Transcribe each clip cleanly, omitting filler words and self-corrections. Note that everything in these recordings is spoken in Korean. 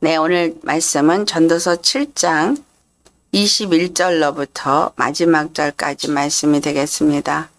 네, 오늘 말씀은 전도서 7장 21절로부터 마지막 절까지 말씀이 되겠습니다.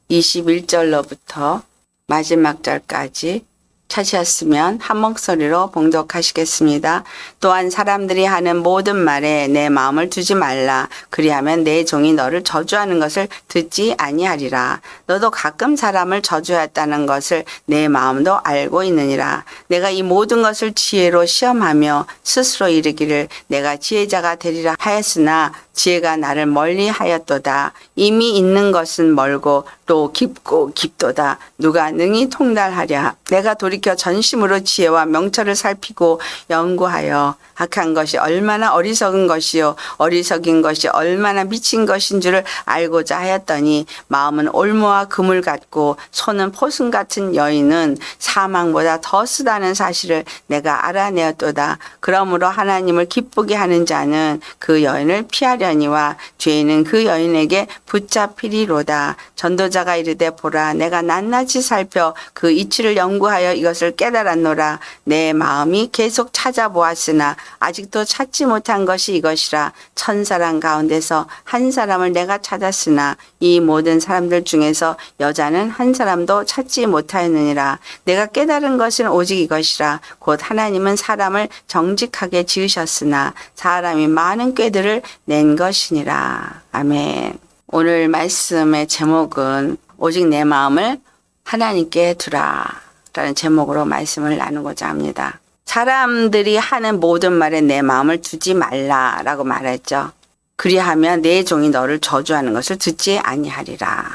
21절로부터 마지막 절까지 찾으셨으면 한 목소리로 봉독하시겠습니다. 또한 사람들이 하는 모든 말에 내 마음을 두지 말라. 그리하면 내 종이 너를 저주하는 것을 듣지 아니하리라. 너도 가끔 사람을 저주했다는 것을 내 마음도 알고 있느니라. 내가 이 모든 것을 지혜로 시험하며 스스로 이르기를 내가 지혜자가 되리라 하였으나 지혜가 나를 멀리 하였도다. 이미 있는 것은 멀고 또 깊고 깊도다. 누가 능히 통달하랴. 내가 돌이켜 전심으로 지혜와 명철을 살피고 연구하여 악한 것이 얼마나 어리석은 것이요 어리석인 것이 얼마나 미친 것인 줄을 알고자 하였더니 마음은 올무와 그물 같고 손은 포순 같은 여인은 사망보다 더 쓰다는 사실을 내가 알아내었도다. 그러므로 하나님을 기쁘게 하는 자는 그 여인을 피하려니와 죄인은 그 여인에게 붙잡히리로다. 전도자가 이르되 보라 내가 낱낱이 살펴 그 이치를 연구하여 이것을 깨달았노라. 내 마음이 계속 찾아보았으나 아직도 찾지 못한 것이 이것이라. 천사람 가운데서 한 사람을 내가 찾았으나 이 모든 사람들 중에서 여자는 한 사람도 찾지 못하였느니라. 내가 깨달은 것은 오직 이것이라. 곧 하나님은 사람을 정직하게 지으셨으나 사람이 많은 꾀들을 낸 것이니라. 아멘. 오늘 말씀의 제목은 오직 내 마음을 하나님께 두라 라는 제목으로 말씀을 나누고자 합니다. 사람들이 하는 모든 말에 내 마음을 두지 말라라고 말했죠. 그리하면 내 종이 너를 저주하는 것을 듣지 아니하리라.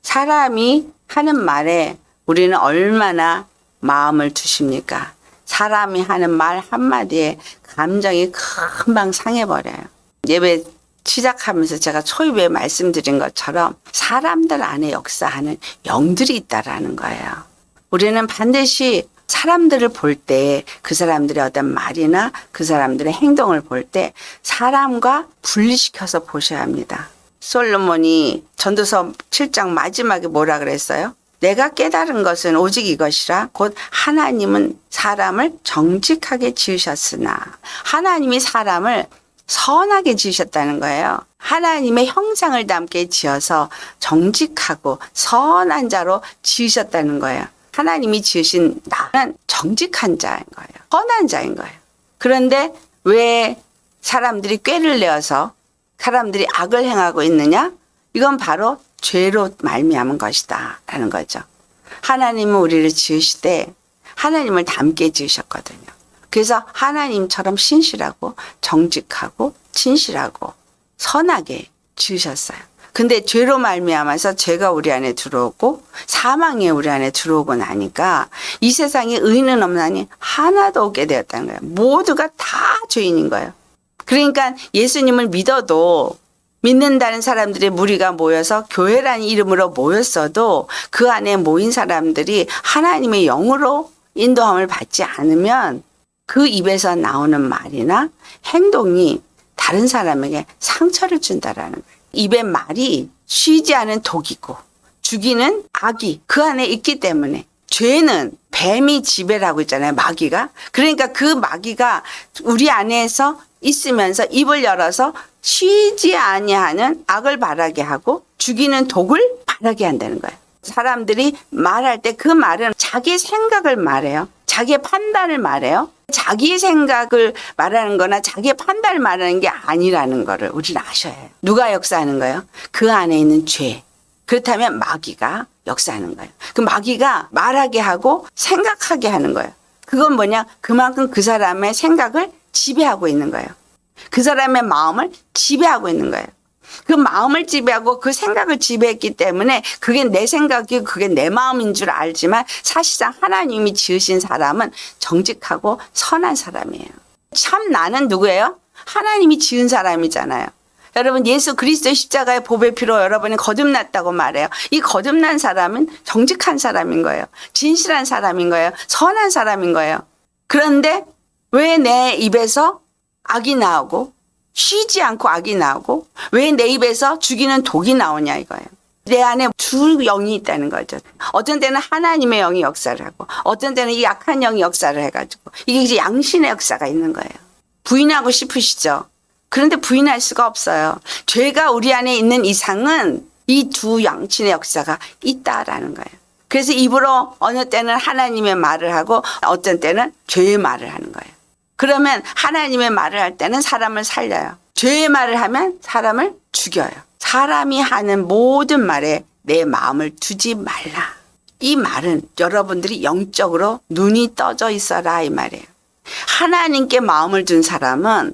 사람이 하는 말에 우리는 얼마나 마음을 두십니까? 사람이 하는 말 한마디에 감정이 금방 상해버려요. 예배 시작하면서 제가 초입에 말씀드린 것처럼 사람들 안에 역사하는 영들이 있다라는 거예요. 우리는 반드시 사람들을 볼 때 그 사람들의 어떤 말이나 그 사람들의 행동을 볼 때 사람과 분리시켜서 보셔야 합니다. 솔로몬이 전도서 7장 마지막에 뭐라 그랬어요? 내가 깨달은 것은 오직 이것이라. 곧 하나님은 사람을 정직하게 지으셨으나 하나님이 사람을 선하게 지으셨다는 거예요. 하나님의 형상을 담게 지어서 정직하고 선한 자로 지으셨다는 거예요. 하나님이 지으신 나는 정직한 자인 거예요. 선한 자인 거예요. 그런데 왜 사람들이 꾀를 내어서 사람들이 악을 행하고 있느냐? 이건 바로 죄로 말미암은 것이다 라는 거죠. 하나님은 우리를 지으시되 하나님을 닮게 지으셨거든요. 그래서 하나님처럼 신실하고 정직하고 진실하고 선하게 지으셨어요. 근데 죄로 말미암아서 죄가 우리 안에 들어오고 사망이 우리 안에 들어오고 나니까 이 세상에 의인은 없나니 하나도 없게 되었다는 거예요. 모두가 다 죄인인 거예요. 그러니까 예수님을 믿어도 믿는다는 사람들의 무리가 모여서 교회라는 이름으로 모였어도 그 안에 모인 사람들이 하나님의 영으로 인도함을 받지 않으면 그 입에서 나오는 말이나 행동이 다른 사람에게 상처를 준다라는 거예요. 입의 말이 쉬지 않은 독이고 죽이는 악이 그 안에 있기 때문에 죄는 뱀이 지배라고 있잖아요. 마귀가. 그러니까 그 마귀가 우리 안에서 있으면서 입을 열어서 쉬지 아니하는 악을 바라게 하고 죽이는 독을 바라게 한다는 거예요. 사람들이 말할 때 그 말은 자기 생각을 말해요. 자기의 판단을 말해요. 자기의 생각을 말하는 거나 자기의 판단을 말하는 게 아니라는 거를 우리는 아셔야 해요. 누가 역사하는 거예요? 그 안에 있는 죄. 그렇다면 마귀가 역사하는 거예요. 그 마귀가 말하게 하고 생각하게 하는 거예요. 그건 뭐냐? 그만큼 그 사람의 생각을 지배하고 있는 거예요. 그 사람의 마음을 지배하고 있는 거예요. 그 마음을 지배하고 그 생각을 지배했기 때문에 그게 내 생각이고 그게 내 마음인 줄 알지만 사실상 하나님이 지으신 사람은 정직하고 선한 사람이에요. 참 나는 누구예요? 하나님이 지은 사람이잖아요. 여러분 예수 그리스도의 십자가의 보배 피로 여러분이 거듭났다고 말해요. 이 거듭난 사람은 정직한 사람인 거예요. 진실한 사람인 거예요. 선한 사람인 거예요. 그런데 왜 내 입에서 악이 나오고 쉬지 않고 악이 나오고 왜 내 입에서 죽이는 독이 나오냐 이거예요. 내 안에 두 영이 있다는 거죠. 어떤 때는 하나님의 영이 역사를 하고 어떤 때는 이 약한 영이 역사를 해가지고 이게 이제 양신의 역사가 있는 거예요. 부인하고 싶으시죠? 그런데 부인할 수가 없어요. 죄가 우리 안에 있는 이상은 이 두 양신의 역사가 있다라는 거예요. 그래서 입으로 어느 때는 하나님의 말을 하고 어떤 때는 죄의 말을 하는 거예요. 그러면 하나님의 말을 할 때는 사람을 살려요. 죄의 말을 하면 사람을 죽여요. 사람이 하는 모든 말에 내 마음을 두지 말라. 이 말은 여러분들이 영적으로 눈이 떠져 있어라 이 말이에요. 하나님께 마음을 둔 사람은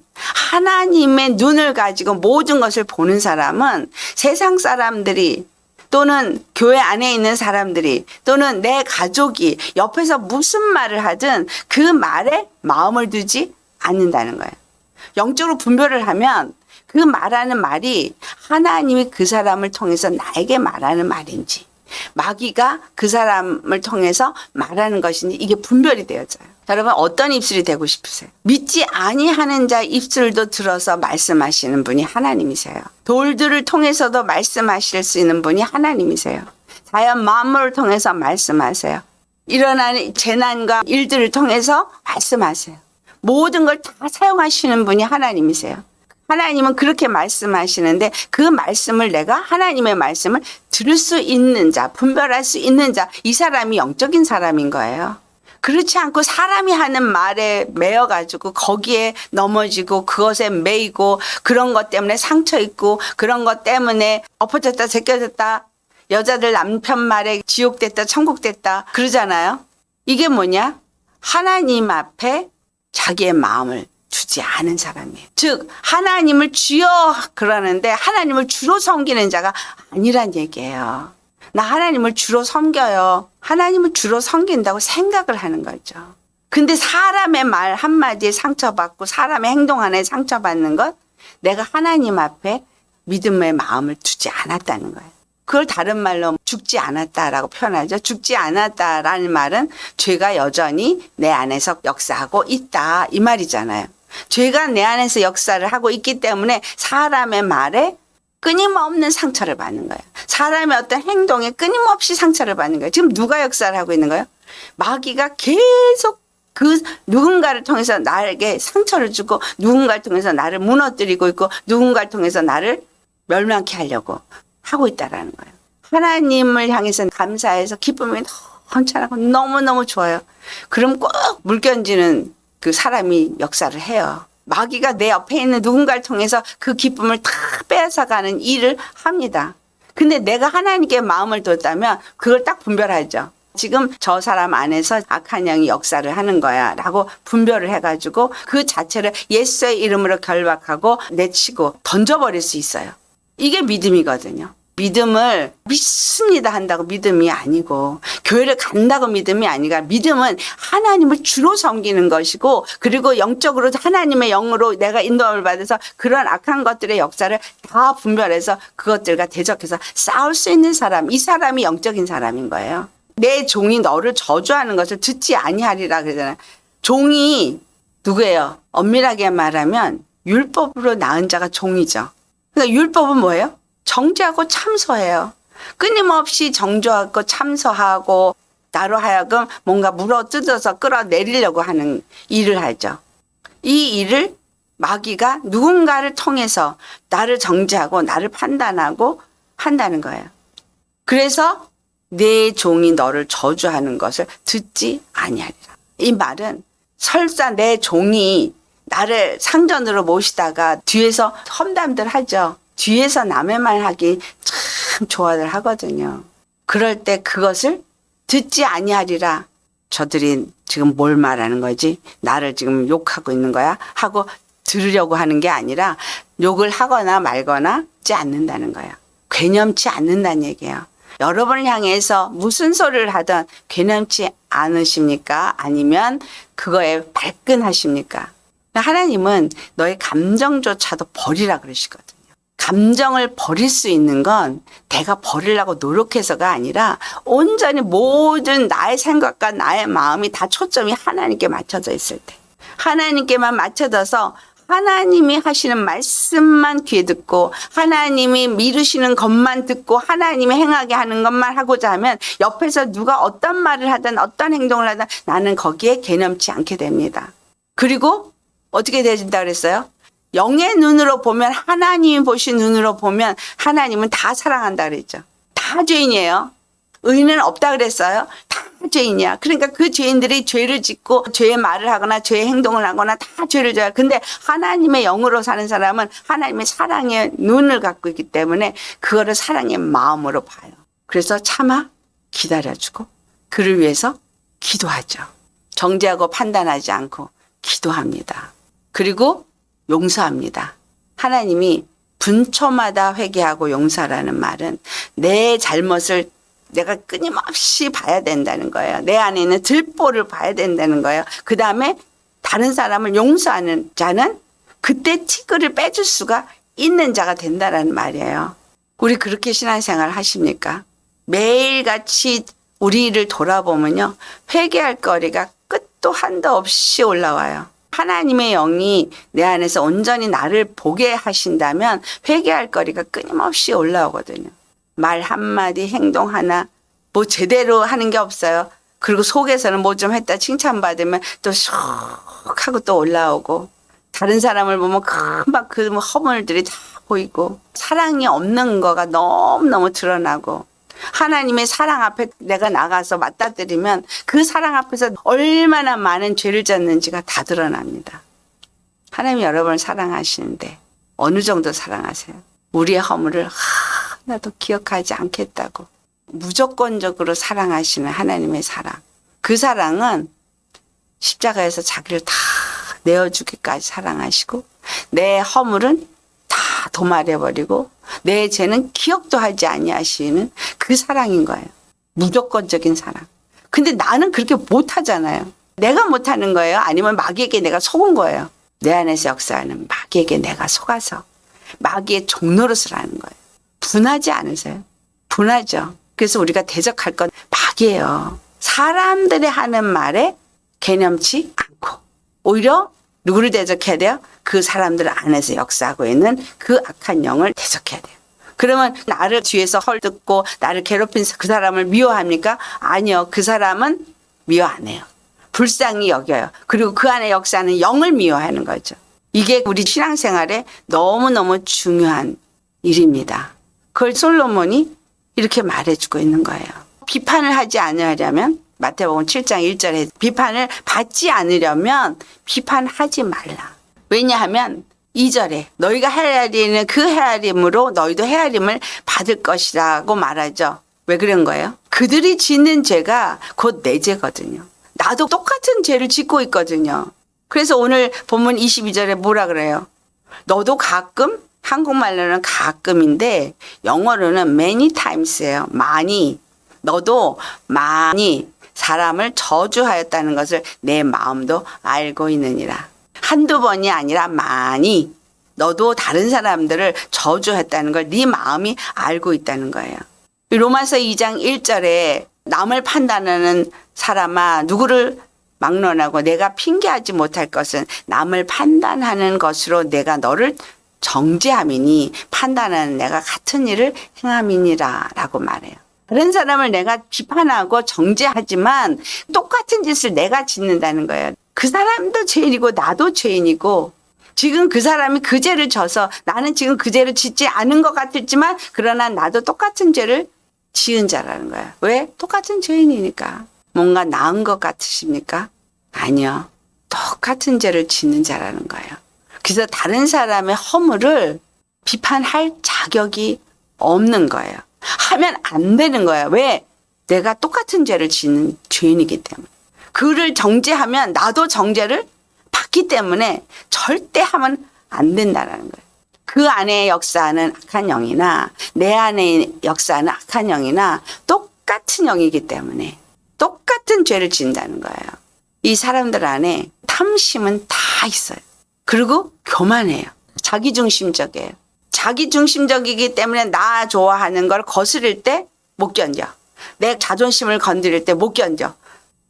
하나님의 눈을 가지고 모든 것을 보는 사람은 세상 사람들이 또는 교회 안에 있는 사람들이 또는 내 가족이 옆에서 무슨 말을 하든 그 말에 마음을 두지 않는다는 거예요. 영적으로 분별을 하면 그 말하는 말이 하나님이 그 사람을 통해서 나에게 말하는 말인지 마귀가 그 사람을 통해서 말하는 것인지 이게 분별이 되어져요. 여러분 어떤 입술이 되고 싶으세요? 믿지 아니하는 자 입술도 들어서 말씀하시는 분이 하나님이세요. 돌들을 통해서도 말씀하실 수 있는 분이 하나님이세요. 자연 만물을 통해서 말씀하세요. 일어나는 재난과 일들을 통해서 말씀하세요. 모든 걸 다 사용하시는 분이 하나님이세요. 하나님은 그렇게 말씀하시는데 그 말씀을 내가 하나님의 말씀을 들을 수 있는 자, 분별할 수 있는 자, 이 사람이 영적인 사람인 거예요. 그렇지 않고 사람이 하는 말에 매여가지고 거기에 넘어지고 그것에 매이고 그런 것 때문에 상처 있고 그런 것 때문에 엎어졌다 제껴졌다 여자들 남편 말에 지옥됐다 천국됐다 그러잖아요. 이게 뭐냐? 하나님 앞에 자기의 마음을 두지 않은 사람이에요. 즉 하나님을 주여 그러는데 하나님을 주로 섬기는 자가 아니란 얘기예요. 나 하나님을 주로 섬겨요. 하나님을 주로 섬긴다고 생각을 하는 거죠. 근데 사람의 말 한마디에 상처받고 사람의 행동 하나에 상처받는 것 내가 하나님 앞에 믿음의 마음을 두지 않았다는 거예요. 그걸 다른 말로 죽지 않았다라고 표현하죠. 죽지 않았다라는 말은 죄가 여전히 내 안에서 역사하고 있다 이 말이잖아요. 죄가 내 안에서 역사를 하고 있기 때문에 사람의 말에 끊임없는 상처를 받는 거예요. 사람의 어떤 행동에 끊임없이 상처를 받는 거예요. 지금 누가 역사를 하고 있는 거예요? 마귀가 계속 그 누군가를 통해서 나에게 상처를 주고 누군가를 통해서 나를 무너뜨리고 있고 누군가를 통해서 나를 멸망케 하려고 하고 있다라는 거예요. 하나님을 향해서 감사해서 기쁨이 넘쳐나고 너무너무 좋아요. 그럼 꼭 물견지는 그 사람이 역사를 해요. 마귀가 내 옆에 있는 누군가를 통해서 그 기쁨을 다 빼앗아가는 일을 합니다. 근데 내가 하나님께 마음을 뒀다면 그걸 딱 분별하죠. 지금 저 사람 안에서 악한 영이 역사를 하는 거야 라고 분별을 해가지고 그 자체를 예수의 이름으로 결박하고 내치고 던져버릴 수 있어요. 이게 믿음이거든요. 믿음을 믿습니다 한다고 믿음이 아니고 교회를 간다고 믿음이 아니라 믿음은 하나님을 주로 섬기는 것이고 그리고 영적으로 하나님의 영으로 내가 인도함을 받아서 그런 악한 것들의 역사를 다 분별해서 그것들과 대적해서 싸울 수 있는 사람, 이 사람이 영적인 사람인 거예요. 내 종이 너를 저주하는 것을 듣지 아니하리라 그러잖아요. 종이 누구예요? 엄밀하게 말하면 율법으로 낳은 자가 종이죠. 그러니까 율법은 뭐예요? 정죄하고 참소해요. 끊임없이 정죄하고 참소하고 나로 하여금 뭔가 물어뜯어서 끌어내리려고 하는 일을 하죠. 이 일을 마귀가 누군가를 통해서 나를 정죄하고 나를 판단하고 한다는 거예요. 그래서 내 종이 너를 저주하는 것을 듣지 아니하리라. 이 말은 설사 내 종이 나를 상전으로 모시다가 뒤에서 험담들 하죠. 뒤에서 남의 말 하기 참 좋아들 하거든요. 그럴 때 그것을 듣지 아니하리라. 저들이 지금 뭘 말하는 거지? 나를 지금 욕하고 있는 거야? 하고 들으려고 하는 게 아니라 욕을 하거나 말거나 듣지 않는다는 거예요. 괴념치 않는다는 얘기예요. 여러분을 향해서 무슨 소리를 하든 괴념치 않으십니까? 아니면 그거에 발끈하십니까? 하나님은 너의 감정조차도 버리라 그러시거든요. 감정을 버릴 수 있는 건 내가 버리려고 노력해서가 아니라 온전히 모든 나의 생각과 나의 마음이 다 초점이 하나님께 맞춰져 있을 때 하나님께만 맞춰져서 하나님이 하시는 말씀만 귀에 듣고 하나님이 미루시는 것만 듣고 하나님이 행하게 하는 것만 하고자 하면 옆에서 누가 어떤 말을 하든 어떤 행동을 하든 나는 거기에 개념치 않게 됩니다. 그리고 어떻게 되진다 그랬어요? 영의 눈으로 보면, 하나님이 보신 눈으로 보면 하나님은 다 사랑한다 그랬죠. 다 죄인이에요. 의는 없다 그랬어요. 다 죄인이야. 그러니까 그 죄인들이 죄를 짓고 죄의 말을 하거나 죄의 행동을 하거나 다 죄를 져요. 근데 하나님의 영으로 사는 사람은 하나님의 사랑의 눈을 갖고 있기 때문에 그거를 사랑의 마음으로 봐요. 그래서 참아 기다려주고 그를 위해서 기도하죠. 정죄하고 판단하지 않고 기도합니다. 그리고 용서합니다. 하나님이 분초마다 회개하고 용서라는 말은 내 잘못을 내가 끊임없이 봐야 된다는 거예요. 내 안에 있는 들보를 봐야 된다는 거예요. 그 다음에 다른 사람을 용서하는 자는 그때 티끌을 빼줄 수가 있는 자가 된다는 말이에요. 우리 그렇게 신앙생활 하십니까? 매일같이 우리를 돌아보면요. 회개할 거리가 끝도 한도 없이 올라와요. 하나님의 영이 내 안에서 온전히 나를 보게 하신다면 회개할 거리가 끊임없이 올라오거든요. 말 한마디, 행동 하나, 뭐 제대로 하는 게 없어요. 그리고 속에서는 뭐 좀 했다 칭찬받으면 또 슉 하고 또 올라오고, 다른 사람을 보면 금방 그 허물들이 다 보이고, 사랑이 없는 거가 너무너무 드러나고, 하나님의 사랑 앞에 내가 나가서 맞닥뜨리면 그 사랑 앞에서 얼마나 많은 죄를 졌는지가 다 드러납니다. 하나님이 여러분을 사랑하시는데 어느 정도 사랑하세요? 우리의 허물을 하나도 기억하지 않겠다고 무조건적으로 사랑하시는 하나님의 사랑. 그 사랑은 십자가에서 자기를 다 내어주기까지 사랑하시고 내 허물은 다 도말해버리고 내 죄는 기억도 하지 아니하시는 그 사랑인 거예요. 무조건적인 사랑. 근데 나는 그렇게 못하잖아요. 내가 못하는 거예요? 아니면 마귀에게 내가 속은 거예요? 내 안에서 역사하는 마귀에게 내가 속아서 마귀의 종노릇을 하는 거예요. 분하지 않으세요? 분하죠. 그래서 우리가 대적할 건 마귀예요. 사람들이 하는 말에 개념치 않고 오히려 누구를 대적해야 돼요? 그 사람들 안에서 역사하고 있는 그 악한 영을 대적해야 돼요. 그러면 나를 뒤에서 헐뜯고 나를 괴롭힌 그 사람을 미워합니까? 아니요. 그 사람은 미워 안 해요. 불쌍히 여겨요. 그리고 그 안에 역사하는 영을 미워하는 거죠. 이게 우리 신앙생활에 너무너무 중요한 일입니다. 그걸 솔로몬이 이렇게 말해주고 있는 거예요. 비판을 하지 않으려면 마태복음 7장 1절에 비판을 받지 않으려면 비판하지 말라. 왜냐하면 2절에 너희가 헤아리는 그 헤아림으로 너희도 헤아림을 받을 것이라고 말하죠. 왜 그런 거예요? 그들이 짓는 죄가 곧 내 죄거든요. 나도 똑같은 죄를 짓고 있거든요. 그래서 오늘 본문 22절에 뭐라 그래요? 너도 가끔, 한국말로는 가끔인데 영어로는 many times예요. 많이. 너도 많이 사람을 저주하였다는 것을 내 마음도 알고 있느니라. 한두 번이 아니라 많이 너도 다른 사람들을 저주했다는 걸 네 마음이 알고 있다는 거예요. 로마서 2장 1절에 남을 판단하는 사람아 누구를 막론하고 내가 핑계하지 못할 것은 남을 판단하는 것으로 내가 너를 정죄함이니 판단하는 내가 같은 일을 행함이니라 라고 말해요. 다른 사람을 내가 비판하고 정죄하지만 똑같은 짓을 내가 짓는다는 거예요. 그 사람도 죄인이고 나도 죄인이고 지금 그 사람이 그 죄를 져서 나는 지금 그 죄를 짓지 않은 것 같았지만 그러나 나도 똑같은 죄를 지은 자라는 거예요. 왜? 똑같은 죄인이니까. 뭔가 나은 것 같으십니까? 아니요. 똑같은 죄를 짓는 자라는 거예요. 그래서 다른 사람의 허물을 비판할 자격이 없는 거예요. 하면 안 되는 거예요. 왜? 내가 똑같은 죄를 짓는 죄인이기 때문에. 그를 정죄하면 나도 정죄를 받기 때문에 절대 하면 안 된다는 거예요. 그 안에 역사하는 악한 영이나 내 안에 역사하는 악한 영이나 똑같은 영이기 때문에 똑같은 죄를 짓는다는 거예요. 이 사람들 안에 탐심은 다 있어요. 그리고 교만해요. 자기중심적이에요. 자기중심적이기 때문에 나 좋아하는 걸 거스릴 때 못 견뎌. 내 자존심을 건드릴 때 못 견뎌.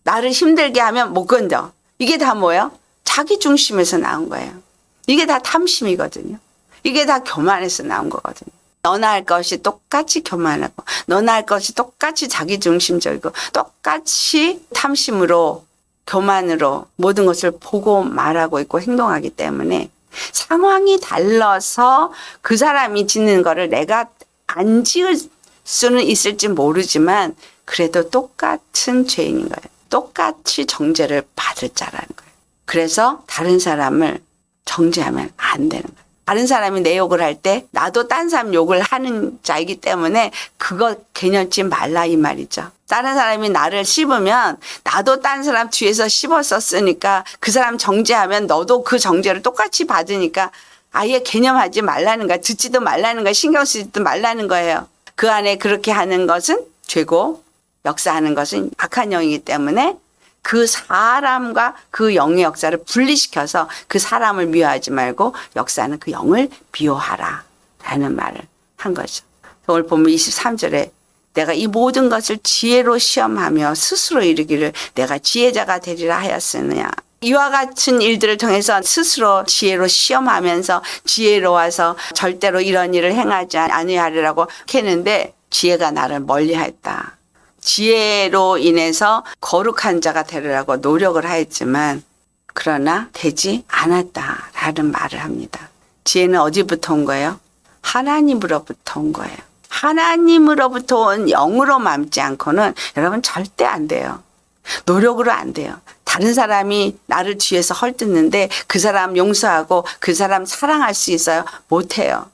나를 힘들게 하면 못 견뎌. 이게 다 뭐예요? 자기중심에서 나온 거예요. 이게 다 탐심이거든요. 이게 다 교만에서 나온 거거든요. 너나 할 것이 똑같이 교만하고 너나 할 것이 똑같이 자기중심적이고 똑같이 탐심으로 교만으로 모든 것을 보고 말하고 있고 행동하기 때문에 상황이 달라서 그 사람이 짓는 거를 내가 안 지을 수는 있을지 모르지만 그래도 똑같은 죄인인 거예요. 똑같이 정죄를 받을 자라는 거예요. 그래서 다른 사람을 정죄하면 안 되는 거예요. 다른 사람이 내 욕을 할 때 나도 딴 사람 욕을 하는 자이기 때문에 그거 개념지 말라 이 말이죠. 다른 사람이 나를 씹으면 나도 딴 사람 뒤에서 씹었었으니까 그 사람 정죄하면 너도 그 정죄를 똑같이 받으니까 아예 개념하지 말라는 거야. 듣지도 말라는 거야. 신경 쓰지도 말라는 거예요. 그 안에 그렇게 하는 것은 죄고 역사하는 것은 악한 영이기 때문에 그 사람과 그 영의 역사를 분리시켜서 그 사람을 미워하지 말고 역사하는 그 영을 미워하라 라는 말을 한 거죠. 오늘 보면 23절에 내가 이 모든 것을 지혜로 시험하며 스스로 이르기를 내가 지혜자가 되리라 하였으느냐. 이와 같은 일들을 통해서 스스로 지혜로 시험하면서 지혜로워서 절대로 이런 일을 행하지 아니하리라고 했는데 지혜가 나를 멀리하였다. 지혜로 인해서 거룩한 자가 되리라고 노력을 하였지만 그러나 되지 않았다라는 말을 합니다. 지혜는 어디부터 온 거예요? 하나님으로부터 온 거예요. 하나님으로부터 온 영으로 맘지 않고는 여러분 절대 안 돼요. 노력으로 안 돼요. 다른 사람이 나를 뒤에서 헐뜯는데 그 사람 용서하고 그 사람 사랑할 수 있어요? 못해요.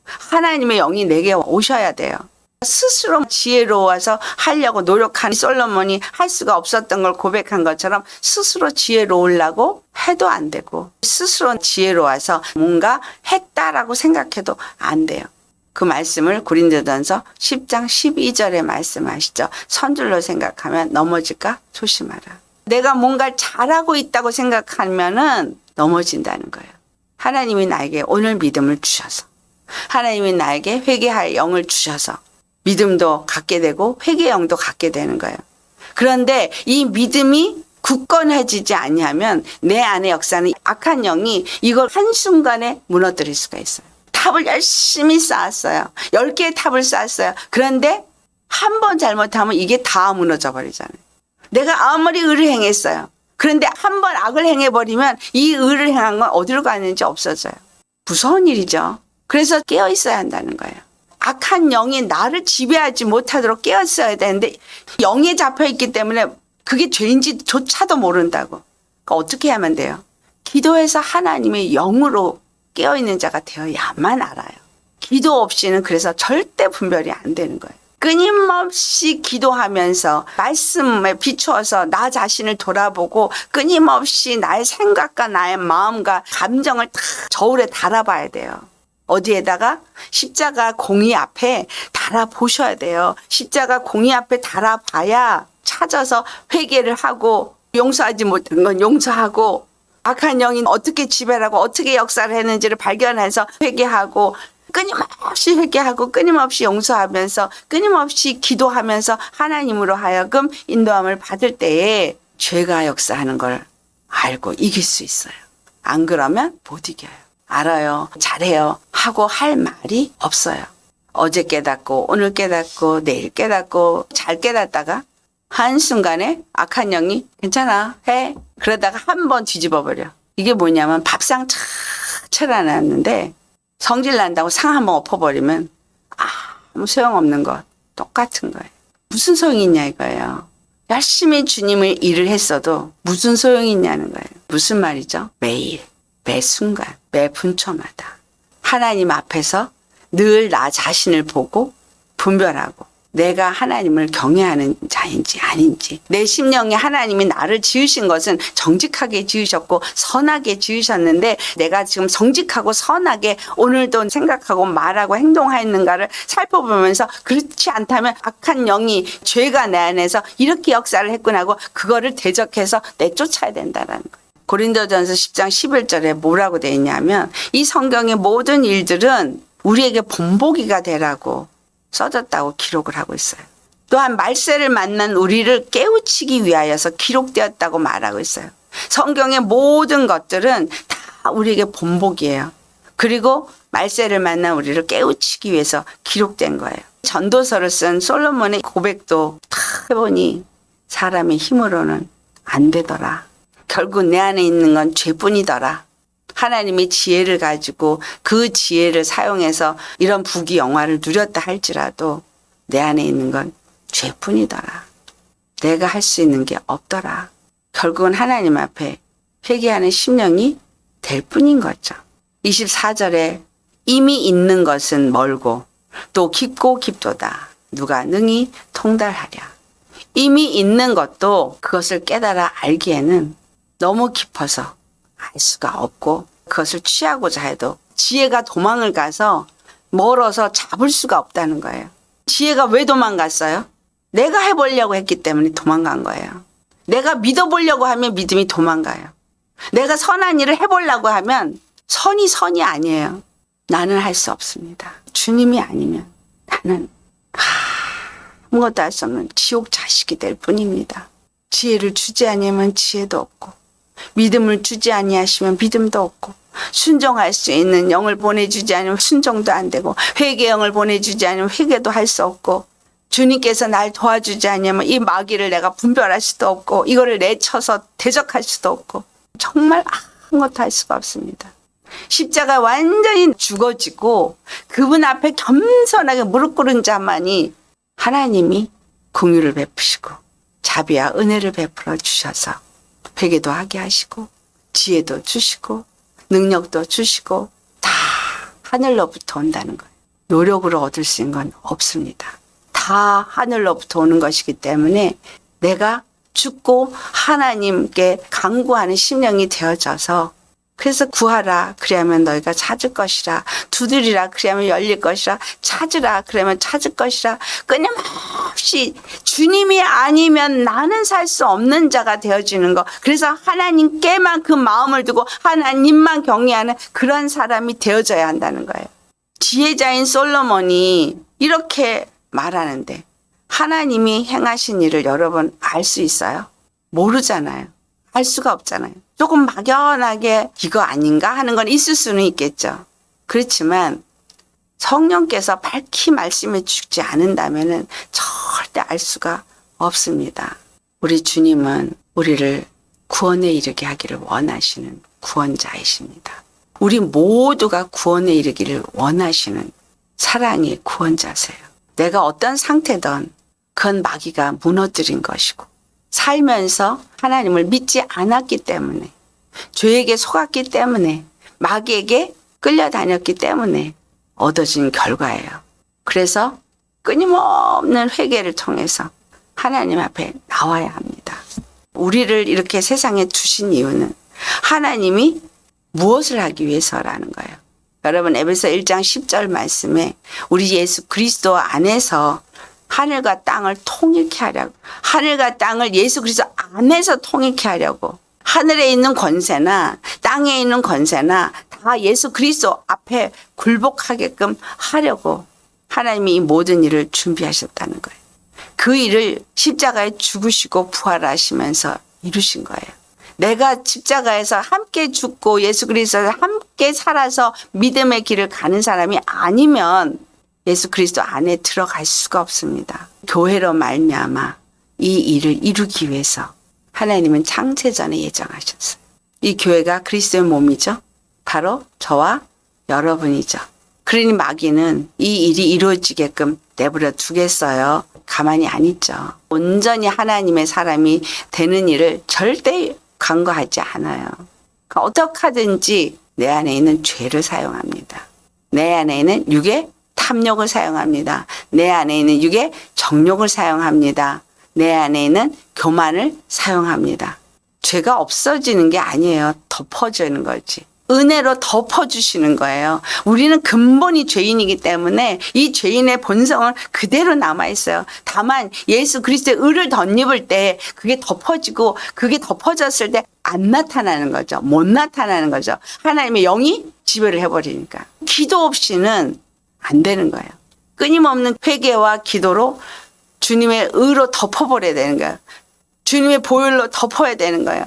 하나님의 영이 내게 오셔야 돼요. 스스로 지혜로워서 하려고 노력한 솔로몬이 할 수가 없었던 걸 고백한 것처럼 스스로 지혜로우려고 해도 안 되고 스스로 지혜로워서 뭔가 했다라고 생각해도 안 돼요. 그 말씀을 고린도전서 10장 12절에 말씀하시죠. 선줄로 생각하면 넘어질까 조심하라. 내가 뭔가 잘하고 있다고 생각하면은 넘어진다는 거예요. 하나님이 나에게 오늘 믿음을 주셔서 하나님이 나에게 회개할 영을 주셔서 믿음도 갖게 되고 회개의 영도 갖게 되는 거예요. 그런데 이 믿음이 굳건해지지 아니하면 내 안에 역사는 악한 영이 이걸 한순간에 무너뜨릴 수가 있어요. 탑을 열심히 쌓았어요. 10개의 탑을 쌓았어요. 그런데 한 번 잘못하면 이게 다 무너져 버리잖아요. 내가 아무리 의를 행했어요. 그런데 한 번 악을 행해버리면 이 의를 행한 건 어디로 가는지 없어져요. 무서운 일이죠. 그래서 깨어 있어야 한다는 거예요. 악한 영이 나를 지배하지 못하도록 깨어 있어야 되는데 영에 잡혀있기 때문에 그게 죄인지조차도 모른다고. 그러니까 어떻게 하면 돼요? 기도해서 하나님의 영으로 깨어있는 자가 되어야만 알아요. 기도 없이는 그래서 절대 분별이 안 되는 거예요. 끊임없이 기도하면서 말씀에 비추어서 나 자신을 돌아보고 끊임없이 나의 생각과 나의 마음과 감정을 다 저울에 달아봐야 돼요. 어디에다가? 십자가 공의 앞에 달아보셔야 돼요. 십자가 공의 앞에 달아봐야 찾아서 회개를 하고 용서하지 못한 건 용서하고 악한 영이 어떻게 지배를 하고 어떻게 역사를 했는지를 발견해서 회개하고 끊임없이 회개하고 끊임없이 용서하면서 끊임없이 기도하면서 하나님으로 하여금 인도함을 받을 때에 죄가 역사하는 걸 알고 이길 수 있어요. 안 그러면 못 이겨요. 알아요. 잘해요. 하고 할 말이 없어요. 어제 깨닫고 오늘 깨닫고 내일 깨닫고 잘 깨닫다가 한순간에 악한 영이 괜찮아 해. 그러다가 한 번 뒤집어 버려. 이게 뭐냐면 밥상 쫙 차려놨는데 성질 난다고 상 한번 엎어버리면 아무 소용없는 것 똑같은 거예요. 무슨 소용이 있냐 이거예요. 열심히 주님을 일을 했어도 무슨 소용이 있냐는 거예요. 무슨 말이죠? 매일 매 순간 매 분초마다 하나님 앞에서 늘 나 자신을 보고 분별하고 내가 하나님을 경외하는 자인지 아닌지 내 심령에 하나님이 나를 지으신 것은 정직하게 지으셨고 선하게 지으셨는데 내가 지금 정직하고 선하게 오늘도 생각하고 말하고 행동하였는가를 살펴보면서 그렇지 않다면 악한 영이 죄가 내 안에서 이렇게 역사를 했구나 하고 그거를 대적해서 내쫓아야 된다는 거예요. 고린도전서 10장 11절에 뭐라고 되어 있냐면 이 성경의 모든 일들은 우리에게 본보기가 되라고 써졌다고 기록을 하고 있어요. 또한 말세를 만난 우리를 깨우치기 위하여서 기록되었다고 말하고 있어요. 성경의 모든 것들은 다 우리에게 본보기예요. 그리고 말세를 만난 우리를 깨우치기 위해서 기록된 거예요. 전도서를 쓴 솔로몬의 고백도 다 해보니 사람의 힘으로는 안 되더라. 결국 내 안에 있는 건 죄뿐이더라. 하나님이 지혜를 가지고 그 지혜를 사용해서 이런 부귀영화를 누렸다 할지라도 내 안에 있는 건 죄뿐이더라. 내가 할 수 있는 게 없더라. 결국은 하나님 앞에 회개하는 심령이 될 뿐인 거죠. 24절에 이미 있는 것은 멀고 또 깊고 깊도다. 누가 능히 통달하랴. 이미 있는 것도 그것을 깨달아 알기에는 너무 깊어서 알 수가 없고 그것을 취하고자 해도 지혜가 도망을 가서 멀어서 잡을 수가 없다는 거예요. 지혜가 왜 도망갔어요? 내가 해보려고 했기 때문에 도망간 거예요. 내가 믿어보려고 하면 믿음이 도망가요. 내가 선한 일을 해보려고 하면 선이 아니에요. 나는 할 수 없습니다. 주님이 아니면 나는 아무것도 할 수 없는 지옥 자식이 될 뿐입니다. 지혜를 주지 아니하면 지혜도 없고 믿음을 주지 아니하시면 믿음도 없고 순종할 수 있는 영을 보내주지 않으면 순종도 안 되고 회개 영을 보내주지 않으면 회개도 할 수 없고 주님께서 날 도와주지 않으면 이 마귀를 내가 분별할 수도 없고 이거를 내쳐서 대적할 수도 없고 정말 아무것도 할 수가 없습니다. 십자가 완전히 죽어지고 그분 앞에 겸손하게 무릎 꿇은 자만이 하나님이 긍휼을 베푸시고 자비와 은혜를 베풀어 주셔서 회개도 하게 하시고 지혜도 주시고 능력도 주시고 다 하늘로부터 온다는 거예요. 노력으로 얻을 수 있는 건 없습니다. 다 하늘로부터 오는 것이기 때문에 내가 죽고 하나님께 간구하는 심령이 되어져서 그래서 구하라 그리하면 너희가 찾을 것이라 두드리라 그리하면 열릴 것이라 찾으라 그러면 찾을 것이라 끊임없이 주님이 아니면 나는 살 수 없는 자가 되어지는 거. 그래서 하나님께만 그 마음을 두고 하나님만 경외하는 그런 사람이 되어져야 한다는 거예요. 지혜자인 솔로몬이 이렇게 말하는데 하나님이 행하신 일을 여러분 알 수 있어요? 모르잖아요. 알 수가 없잖아요. 조금 막연하게 이거 아닌가 하는 건 있을 수는 있겠죠. 그렇지만 성령께서 밝히 말씀해 주지 않는다면 절대 알 수가 없습니다. 우리 주님은 우리를 구원에 이르게 하기를 원하시는 구원자이십니다. 우리 모두가 구원에 이르기를 원하시는 사랑의 구원자세요. 내가 어떤 상태든 그건 마귀가 무너뜨린 것이고 살면서 하나님을 믿지 않았기 때문에 죄에게 속았기 때문에 마귀에게 끌려다녔기 때문에 얻어진 결과예요. 그래서 끊임없는 회개를 통해서 하나님 앞에 나와야 합니다. 우리를 이렇게 세상에 두신 이유는 하나님이 무엇을 하기 위해서라는 거예요. 여러분 에베소 1장 10절 말씀에 우리 예수 그리스도 안에서 하늘과 땅을 통일케 하려고 하늘과 땅을 예수 그리스도 안에서 통일케 하려고 하늘에 있는 권세나 땅에 있는 권세나 다 예수 그리스도 앞에 굴복하게끔 하려고 하나님이 이 모든 일을 준비하셨다는 거예요. 그 일을 십자가에 죽으시고 부활하시면서 이루신 거예요. 내가 십자가에서 함께 죽고 예수 그리스도와 함께 살아서 믿음의 길을 가는 사람이 아니면 예수 그리스도 안에 들어갈 수가 없습니다. 교회로 말미암아 이 일을 이루기 위해서 하나님은 창세전에 예정하셨어요. 이 교회가 그리스도의 몸이죠. 바로 저와 여러분이죠. 그러니 마귀는 이 일이 이루어지게끔 내버려 두겠어요. 가만히 안 있죠. 온전히 하나님의 사람이 되는 일을 절대 간과하지 않아요. 그러니까 어떻게 하든지 내 안에 있는 죄를 사용합니다. 내 안에 있는 육의 탐욕을 사용합니다. 내 안에 있는 육의 정욕을 사용합니다. 내 안에 있는 교만을 사용합니다. 죄가 없어지는 게 아니에요. 덮어지는 거지. 은혜로 덮어주시는 거예요. 우리는 근본이 죄인이기 때문에 이 죄인의 본성은 그대로 남아있어요. 다만 예수 그리스도의 의를 덧입을 때 그게 덮어지고 그게 덮어졌을 때 안 나타나는 거죠. 못 나타나는 거죠. 하나님의 영이 지배를 해버리니까. 기도 없이는 안 되는 거예요. 끊임없는 회개와 기도로 주님의 의로 덮어버려야 되는 거예요. 주님의 보혈로 덮어야 되는 거예요.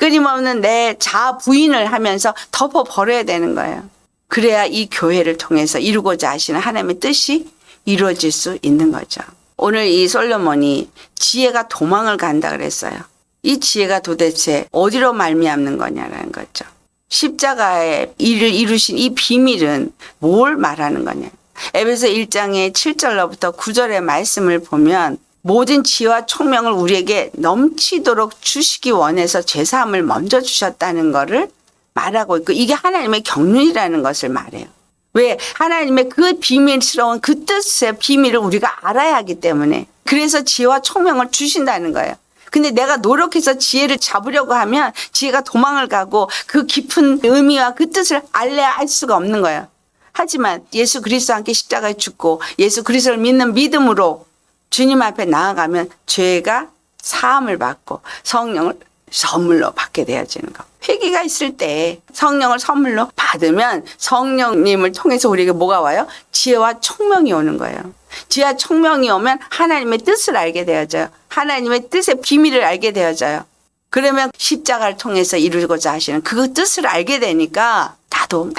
끊임없는 내 자아 부인을 하면서 덮어버려야 되는 거예요. 그래야 이 교회를 통해서 이루고자 하시는 하나님의 뜻이 이루어질 수 있는 거죠. 오늘 이 솔로몬이 지혜가 도망을 간다 그랬어요. 이 지혜가 도대체 어디로 말미암는 거냐라는 거죠. 십자가의 일을 이루신 이 비밀은 뭘 말하는 거냐. 에베소 1장의 7절로부터 9절의 말씀을 보면 모든 지혜와 총명을 우리에게 넘치도록 주시기 원해서 죄사함을 먼저 주셨다는 것을 말하고 있고, 이게 하나님의 경륜이라는 것을 말해요. 왜? 하나님의 그 비밀스러운 그 뜻의 비밀을 우리가 알아야 하기 때문에. 그래서 지혜와 총명을 주신다는 거예요. 근데 내가 노력해서 지혜를 잡으려고 하면 지혜가 도망을 가고 그 깊은 의미와 그 뜻을 알래야 할 수가 없는 거예요. 하지만 예수 그리스도와 함께 십자가에 죽고 예수 그리스도를 믿는 믿음으로 주님 앞에 나아가면 죄가 사함을 받고 성령을 선물로 받게 되어지는 거. 회개가 있을 때 성령을 선물로 받으면 성령님을 통해서 우리에게 뭐가 와요? 지혜와 총명이 오는 거예요. 지혜와 총명이 오면 하나님의 뜻을 알게 되어져요. 하나님의 뜻의 비밀을 알게 되어져요. 그러면 십자가를 통해서 이루고자 하시는 그 뜻을 알게 되니까 나도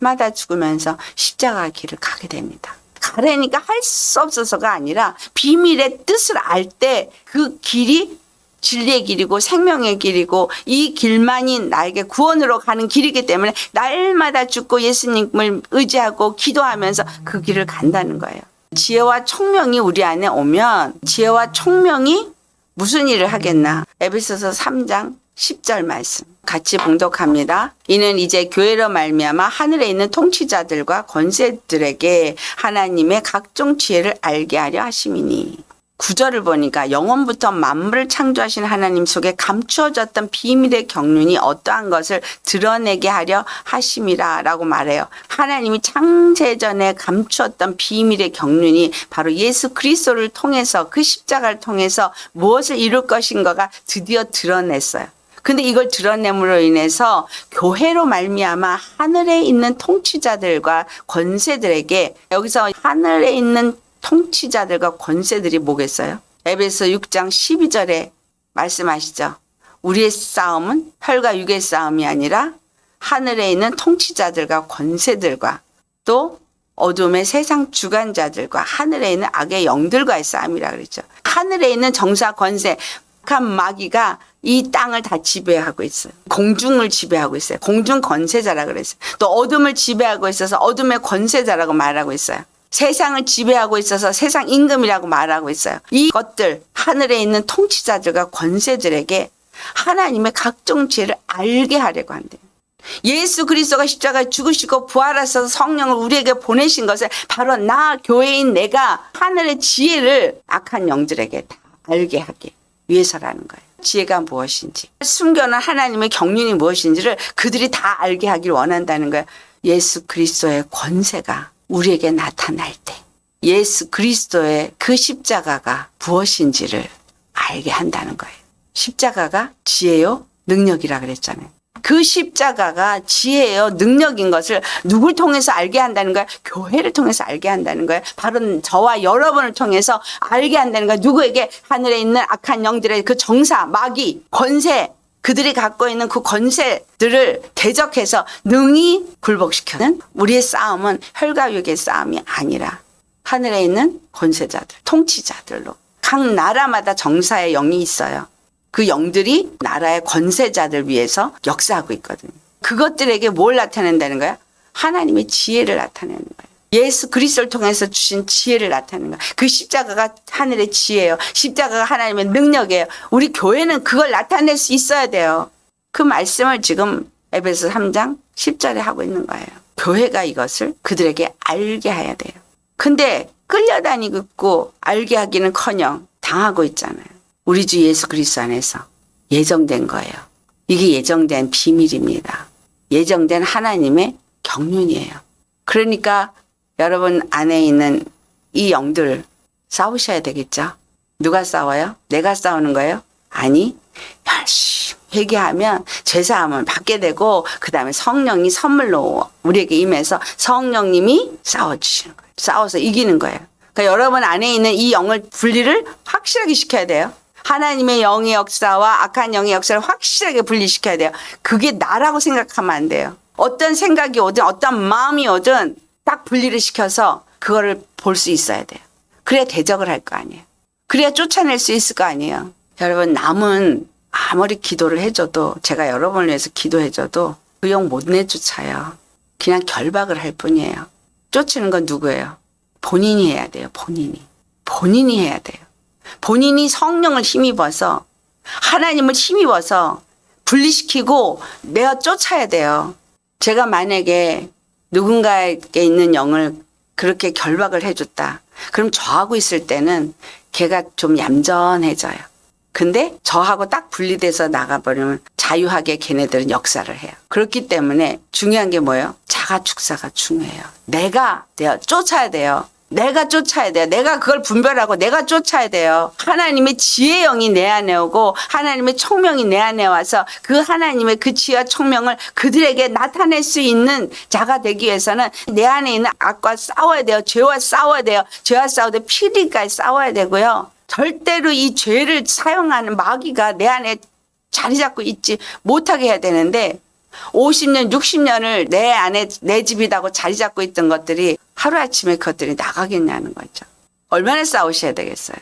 날마다 죽으면서 십자가 길을 가게 됩니다. 가려니까 할 수 없어서가 아니라 비밀의 뜻을 알 때 그 길이 진리의 길이고 생명의 길이고 이 길만이 나에게 구원으로 가는 길이기 때문에 날마다 죽고 예수님을 의지하고 기도하면서 그 길을 간다는 거예요. 지혜와 총명이 우리 안에 오면 지혜와 총명이 무슨 일을 하겠나. 에베소서 3장 10절 말씀 같이 봉독합니다. 이는 이제 교회로 말미암아 하늘에 있는 통치자들과 권세들에게 하나님의 각종 지혜를 알게 하려 하심이니. 9절을 보니까 영원부터 만물을 창조하신 하나님 속에 감추어졌던 비밀의 경륜이 어떠한 것을 드러내게 하려 하심이라 라고 말해요. 하나님이 창세전에 감추었던 비밀의 경륜이 바로 예수 그리스도를 통해서 그 십자가를 통해서 무엇을 이룰 것인가가 드디어 드러냈어요. 근데 이걸 드러냄으로 인해서 교회로 말미암아 하늘에 있는 통치자들과 권세들에게, 여기서 하늘에 있는 통치자들과 권세들이 뭐겠어요? 에베소 6장 12절에 말씀하시죠. 우리의 싸움은 혈과 육의 싸움이 아니라 하늘에 있는 통치자들과 권세들과 또 어둠의 세상 주관자들과 하늘에 있는 악의 영들과의 싸움이라 그랬죠. 하늘에 있는 정사 권세, 악한 마귀가 이 땅을 다 지배하고 있어요. 공중을 지배하고 있어요. 공중 권세자라 그랬어요. 또 어둠을 지배하고 있어서 어둠의 권세자라고 말하고 있어요. 세상을 지배하고 있어서 세상 임금이라고 말하고 있어요. 이것들 하늘에 있는 통치자들과 권세들에게 하나님의 각종 지혜를 알게 하려고 한대요. 예수 그리스도가 십자가에 죽으시고 부활하셔서 성령을 우리에게 보내신 것을 바로 나 교회인 내가 하늘의 지혜를 악한 영들에게 다 알게 하기 위해서라는 거예요. 지혜가 무엇인지, 숨겨놓은 하나님의 경륜이 무엇인지를 그들이 다 알게 하길 원한다는 거예요. 예수 그리스도의 권세가 우리에게 나타날 때 예수 그리스도의 그 십자가가 무엇인지를 알게 한다는 거예요. 십자가가 지혜요 능력이라 그랬잖아요. 그 십자가가 지혜요 능력인 것을 누굴 통해서 알게 한다는 거예요? 교회를 통해서 알게 한다는 거예요. 바로 저와 여러분을 통해서 알게 한다는 거예요. 누구에게? 하늘에 있는 악한 영들의 그 정사, 마귀, 권세, 그들이 갖고 있는 그 권세들을 대적해서 능히 굴복시켜는 우리의 싸움은 혈과 육의 싸움이 아니라 하늘에 있는 권세자들, 통치자들로. 각 나라마다 정사의 영이 있어요. 그 영들이 나라의 권세자들 위해서 역사하고 있거든요. 그것들에게 뭘 나타낸다는 거야? 하나님의 지혜를 나타내는 거예요. 예수 그리스도를 통해서 주신 지혜를 나타내는 거예요. 그 십자가가 하늘의 지혜예요. 십자가가 하나님의 능력이에요. 우리 교회는 그걸 나타낼 수 있어야 돼요. 그 말씀을 지금 에베소 3장 10절에 하고 있는 거예요. 교회가 이것을 그들에게 알게 해야 돼요. 근데 끌려다니고 있고 알게 하기는커녕 당하고 있잖아요. 우리 주 예수 그리스도 안에서 예정된 거예요. 이게 예정된 비밀입니다. 예정된 하나님의 경륜이에요. 그러니까 여러분 안에 있는 이 영들 싸우셔야 되겠죠. 누가 싸워요? 내가 싸우는 거예요? 아니, 열심히 회개하면 죄사함을 받게 되고 그 다음에 성령이 선물로 우리에게 임해서 성령님이 싸워주시는 거예요. 싸워서 이기는 거예요. 그러니까 여러분 안에 있는 이 영을 분리를 확실하게 시켜야 돼요. 하나님의 영의 역사와 악한 영의 역사를 확실하게 분리시켜야 돼요. 그게 나라고 생각하면 안 돼요. 어떤 생각이 오든 어떤 마음이 오든 딱 분리를 시켜서 그거를 볼 수 있어야 돼요. 그래야 대적을 할 거 아니에요. 그래야 쫓아낼 수 있을 거 아니에요. 여러분, 남은 아무리 기도를 해줘도, 제가 여러분을 위해서 기도해줘도 그 영 못 내쫓아요. 그냥 결박을 할 뿐이에요. 쫓는 건 누구예요? 본인이 해야 돼요. 본인이 해야 돼요. 본인이 성령을 힘입어서, 하나님을 힘입어서 분리시키고 내어 쫓아야 돼요. 제가 만약에 누군가에게 있는 영을 그렇게 결박을 해줬다. 그럼 저하고 있을 때는 걔가 좀 얌전해져요. 근데 저하고 딱 분리돼서 나가버리면 자유하게 걔네들은 역사를 해요. 그렇기 때문에 중요한 게 뭐예요? 자가 축사가 중요해요. 내가 쫓아야 돼요. 내가 쫓아야 돼요. 내가 그걸 분별하고 내가 쫓아야 돼요. 하나님의 지혜의 영이 내 안에 오고 하나님의 총명이 내 안에 와서 그 하나님의 그 지혜와 총명을 그들에게 나타낼 수 있는 자가 되기 위해서는 내 안에 있는 악과 싸워야 돼요. 죄와 싸워야 돼요. 죄와 싸우되 피리까지 싸워야 되고요. 절대로 이 죄를 사용하는 마귀가 내 안에 자리 잡고 있지 못하게 해야 되는데 50년, 60년을 내 안에 내 집이라고 자리 잡고 있던 것들이 하루아침에 그것들이 나가겠냐는 거죠. 얼마나 싸우셔야 되겠어요.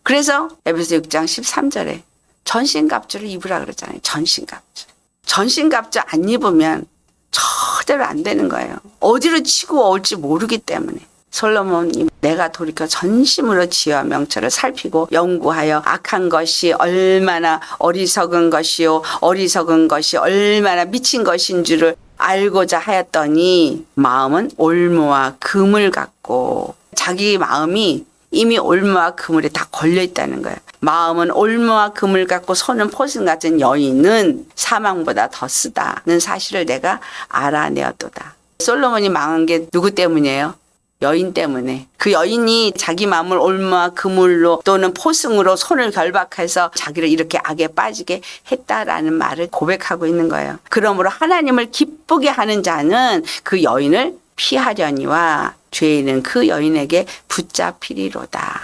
그래서 에베소 6장 13절에 전신갑주를 입으라 그러잖아요. 전신갑주. 전신갑주 안 입으면 절대로 안 되는 거예요. 어디로 치고 올지 모르기 때문에. 솔로몬이 내가 돌이켜 전심으로 지혜와 명철을 살피고 연구하여 악한 것이 얼마나 어리석은 것이요 어리석은 것이 얼마나 미친 것인 줄을 알고자 하였더니 마음은 올무와 금을 갖고 자기 마음이 이미 올무와 그물에 다 걸려 있다는 거예요. 마음은 올무와 금을 갖고 손은 포승 같은 여인은 사망보다 더 쓰다는 사실을 내가 알아내었도다. 솔로몬이 망한 게 누구 때문이에요? 여인 때문에. 그 여인이 자기 마음을 올무와 그물로 또는 포승으로 손을 결박해서 자기를 이렇게 악에 빠지게 했다라는 말을 고백하고 있는 거예요. 그러므로 하나님을 기쁘게 하는 자는 그 여인을 피하려니와 죄인은 그 여인에게 붙잡히리로다.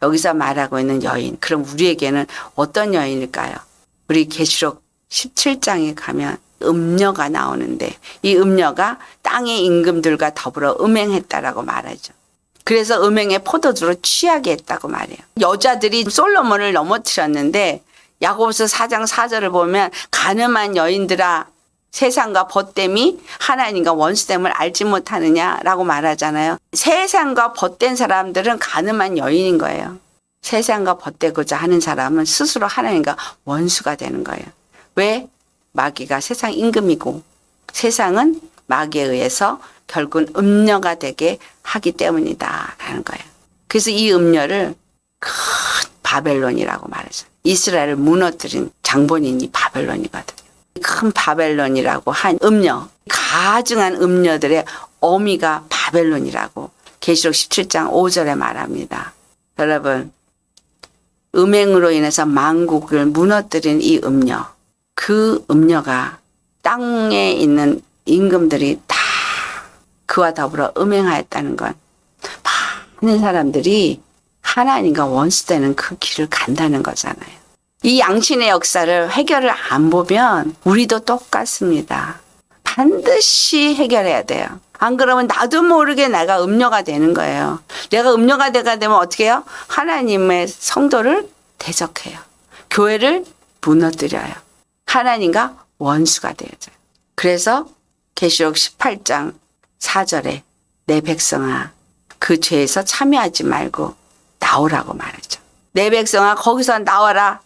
여기서 말하고 있는 여인. 그럼 우리에게는 어떤 여인일까요? 우리 계시록 17장에 가면 음녀가 나오는데 이 음녀가 땅의 임금들과 더불어 음행했다라고 말하죠. 그래서 음행의 포도주로 취하게 했다고 말해요. 여자들이 솔로몬을 넘어뜨렸는데 야고보서 4장 4절을 보면 가늠한 여인들아 세상과 벗됨이 하나님과 원수됨을 알지 못하느냐라고 말하잖아요. 세상과 벗된 사람들은 가늠한 여인인 거예요. 세상과 벗되고자 하는 사람은 스스로 하나님과 원수가 되는 거예요. 왜? 마귀가 세상 임금이고 세상은 마귀에 의해서 결국은 음녀가 되게 하기 때문이다라는 거예요. 그래서 이 음녀를 큰 바벨론이라고 말하죠. 이스라엘을 무너뜨린 장본인이 바벨론이거든요. 큰 바벨론이라고 한 음녀, 가증한 음녀들의 어미가 바벨론이라고 계시록 17장 5절에 말합니다. 여러분, 음행으로 인해서 만국을 무너뜨린 이 음녀, 그 음녀가 땅에 있는 임금들이 다 그와 더불어 음행하였다는 건 많은 사람들이 하나님과 원수되는 그 길을 간다는 거잖아요. 이 양신의 역사를 해결을 안 보면 우리도 똑같습니다. 반드시 해결해야 돼요. 안 그러면 나도 모르게 내가 음녀가 되는 거예요. 내가 음녀가 되면 어떻게 해요? 하나님의 성도를 대적해요. 교회를 무너뜨려요. 하나님과 원수가 되어져요. 그래서 계시록 18장 4절에 내 백성아 그 죄에서 참여하지 말고 나오라고 말하죠. 내 백성아 거기서 나와라.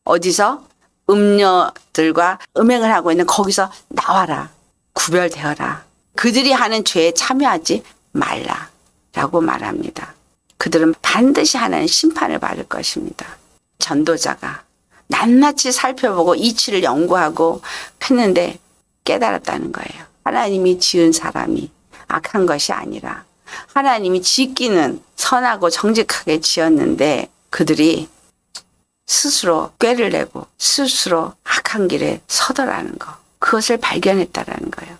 어디서? 음녀들과 음행을 하고 있는 거기서 나와라. 구별되어라. 그들이 하는 죄에 참여하지 말라라고 말합니다. 그들은 반드시 하나님 심판을 받을 것입니다. 전도자가 낱낱이 살펴보고 이치를 연구하고 했는데 깨달았다는 거예요. 하나님이 지은 사람이 악한 것이 아니라 하나님이 짓기는 선하고 정직하게 지었는데 그들이 스스로 꾀를 내고 스스로 악한 길에 서더라는 거. 그것을 발견했다라는 거예요.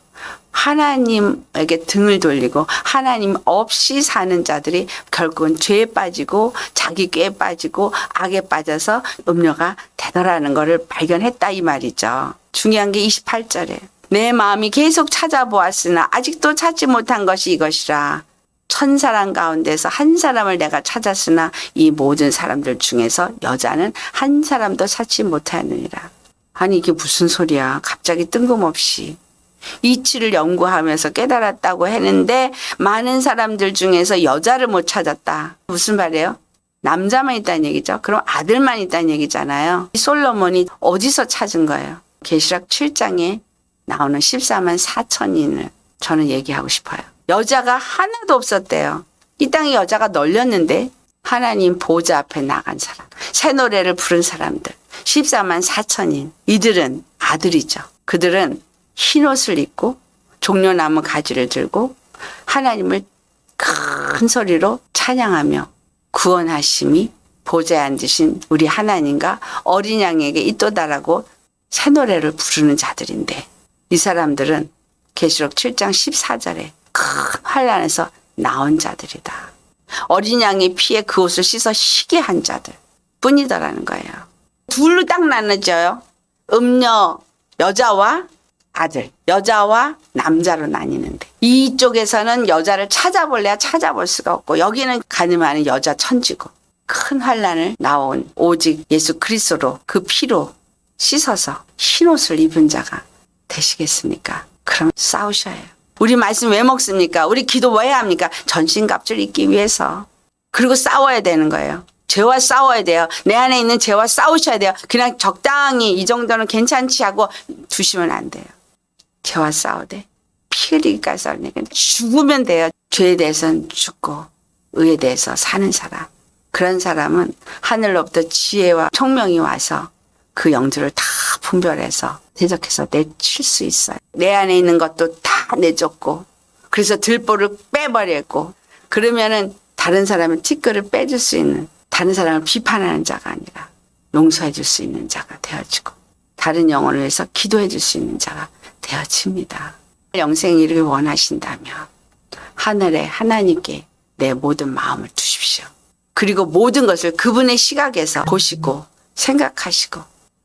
하나님에게 등을 돌리고 하나님 없이 사는 자들이 결국은 죄에 빠지고 자기 꾀에 빠지고 악에 빠져서 음녀가 되더라는 것을 발견했다 이 말이죠. 중요한 게 28절에 내 마음이 계속 찾아보았으나 아직도 찾지 못한 것이 이것이라. 1000사람 가운데서 한 사람을 내가 찾았으나 이 모든 사람들 중에서 여자는 한 사람도 찾지 못하느니라. 아니 이게 무슨 소리야. 갑자기 뜬금없이. 이치를 연구하면서 깨달았다고 했는데 많은 사람들 중에서 여자를 못 찾았다. 무슨 말이에요? 남자만 있다는 얘기죠. 그럼 아들만 있다는 얘기잖아요. 솔로몬이 어디서 찾은 거예요? 계시록 7장에 나오는 14만 4천인을 저는 얘기하고 싶어요. 여자가 하나도 없었대요. 이 땅에 여자가 널렸는데 하나님 보좌 앞에 나간 사람, 새 노래를 부른 사람들 14만 4천인. 이들은 아들이죠. 그들은 흰 옷을 입고 종려나무 가지를 들고 하나님을 큰 소리로 찬양하며 구원하심이 보좌에 앉으신 우리 하나님과 어린 양에게 있도다라고 새 노래를 부르는 자들인데 이 사람들은 계시록 7장 14절에 큰 환란에서 나온 자들이다. 어린 양의 피에 그 옷을 씻어 희게 한 자들 뿐이더라는 거예요. 둘로 딱 나눠져요. 음녀 여자와 아들, 여자와 남자로 나뉘는데 이쪽에서는 여자를 찾아볼래야 찾아볼 수가 없고 여기는 가늠하는 여자 천지고 큰 환란을 나온 오직 예수 그리스도로 그 피로 씻어서 흰 옷을 입은 자가 되시겠습니까? 그럼 싸우셔야 해요. 우리 말씀 왜 먹습니까? 우리 기도 왜 합니까? 전신갑주를 입기 위해서. 그리고 싸워야 되는 거예요. 죄와 싸워야 돼요. 내 안에 있는 죄와 싸우셔야 돼요. 그냥 적당히 이 정도는 괜찮지 하고 두시면 안 돼요. 죄와 싸우되 피 흘리기까지 싸우니까 죽으면 돼요. 죄에 대해서는 죽고 의에 대해서 사는 사람. 그런 사람은 하늘로부터 지혜와 총명이 와서 그 영들을 다 분별해서 대적해서 내칠 수 있어요. 내 안에 있는 것도 다 내줬고 그래서 들보를 빼버렸고 그러면은 다른 사람의 티끌을 빼줄 수 있는 다른 사람을 비판하는 자가 아니라 용서해 줄 수 있는 자가 되어지고 다른 영혼을 위해서 기도해 줄 수 있는 자가 되어집니다. 영생을 이루길 원하신다면 하늘에 하나님께 내 모든 마음을 두십시오. 그리고 모든 것을 그분의 시각에서 보시고 생각하시고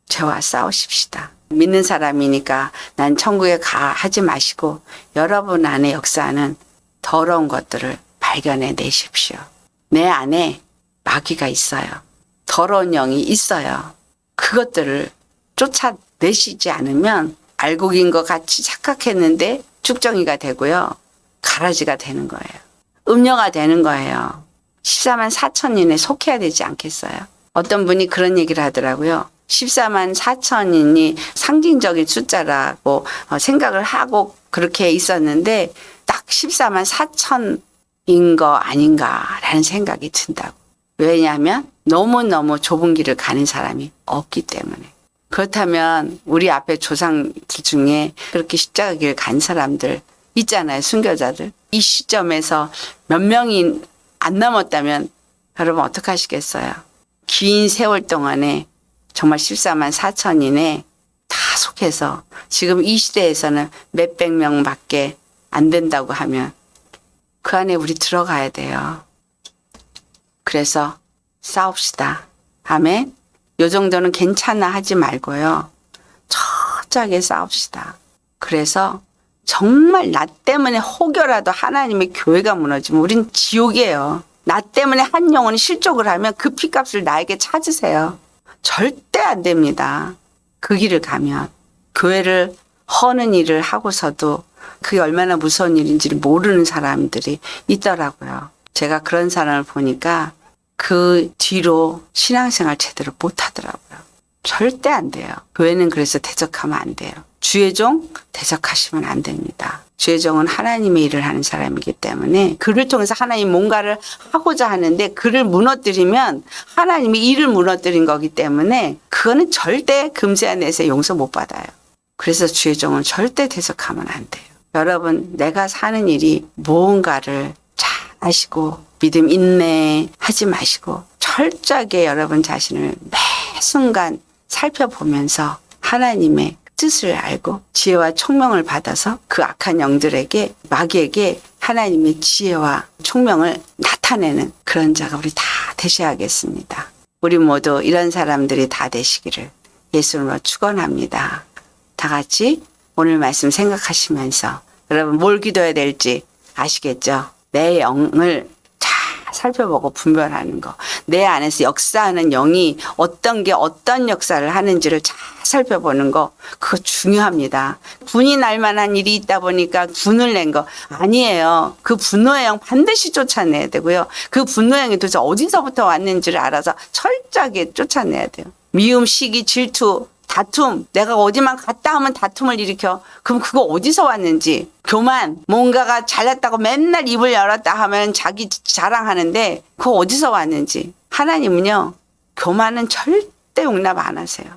죄와 싸우십시다. 믿는 사람이니까 난 천국에 가 하지 마시고 여러분 안에 역사하는 더러운 것들을 발견해 내십시오. 내 안에 마귀가 있어요. 더러운 영이 있어요. 그것들을 쫓아내시지 않으면 알곡인 것 같이 착각했는데 쭉정이가 되고요. 가라지가 되는 거예요. 음녀가 되는 거예요. 14만 4천인에 속해야 되지 않겠어요? 어떤 분이 그런 얘기를 하더라고요. 14만 4천인이 상징적인 숫자라고 생각을 하고 그렇게 있었는데 딱 14만 4천인 거 아닌가라는 생각이 든다고. 왜냐하면 너무너무 좁은 길을 가는 사람이 없기 때문에. 그렇다면 우리 앞에 조상들 중에 그렇게 십자가 길을 간 사람들 있잖아요. 순교자들. 이 시점에서 몇 명이 안 남았다면 여러분 어떡하시겠어요? 긴 세월 동안에 정말 14만 4천인에 다 속해서 지금 이 시대에서는 몇백 명밖에 안 된다고 하면 그 안에 우리 들어가야 돼요. 그래서 싸웁시다. 아멘. 요 정도는 괜찮아 하지 말고요. 철저하게 싸웁시다. 그래서 정말 나 때문에 혹여라도 하나님의 교회가 무너지면 우린 지옥이에요. 나 때문에 한 영혼이 실족을 하면 그 피값을 나에게 찾으세요. 절대 안 됩니다. 그 길을 가면. 교회를 허는 일을 하고서도 그게 얼마나 무서운 일인지를 모르는 사람들이 있더라고요. 제가 그런 사람을 보니까 그 뒤로 신앙생활 제대로 못하더라고요. 절대 안 돼요. 교회는 그래서 대적하면 안 돼요. 주의 종 대적하시면 안 됩니다. 주의 종은 하나님의 일을 하는 사람이기 때문에 그를 통해서 하나님 뭔가를 하고자 하는데 그를 무너뜨리면 하나님이 일을 무너뜨린 거기 때문에 그거는 절대 금지 안에서 용서 못 받아요. 그래서 주의 종은 절대 대적하면 안 돼요. 여러분, 내가 사는 일이 무언가를 잘 아시고 믿음 인내하지 마시고 철저하게 여러분 자신을 매 순간 살펴보면서 하나님의 뜻을 알고 지혜와 총명을 받아서 그 악한 영들에게, 마귀에게 하나님의 지혜와 총명을 나타내는 그런 자가 우리 다 되셔야겠습니다. 우리 모두 이런 사람들이 다 되시기를 예수님으로 축원합니다. 다 같이 오늘 말씀 생각하시면서 여러분 뭘 기도해야 될지 아시겠죠? 내 영을 잘 살펴보고 분별하는 거. 내 안에서 역사하는 영이 어떤 게 어떤 역사를 하는지를 잘 살펴보는 거. 그거 중요합니다. 분이 날 만한 일이 있다 보니까 분을 낸 거 아니에요. 그 분노의 영 반드시 쫓아내야 되고요. 그 분노의 영이 도대체 어디서부터 왔는지를 알아서 철저하게 쫓아내야 돼요. 미움, 시기, 질투, 다툼, 내가 어디만 갔다 하면 다툼을 일으켜. 그럼 그거 어디서 왔는지. 교만, 뭔가가 잘났다고 맨날 입을 열었다 하면 자기 자랑하는데 그거 어디서 왔는지. 하나님은요, 교만은 절대 용납 안 하세요.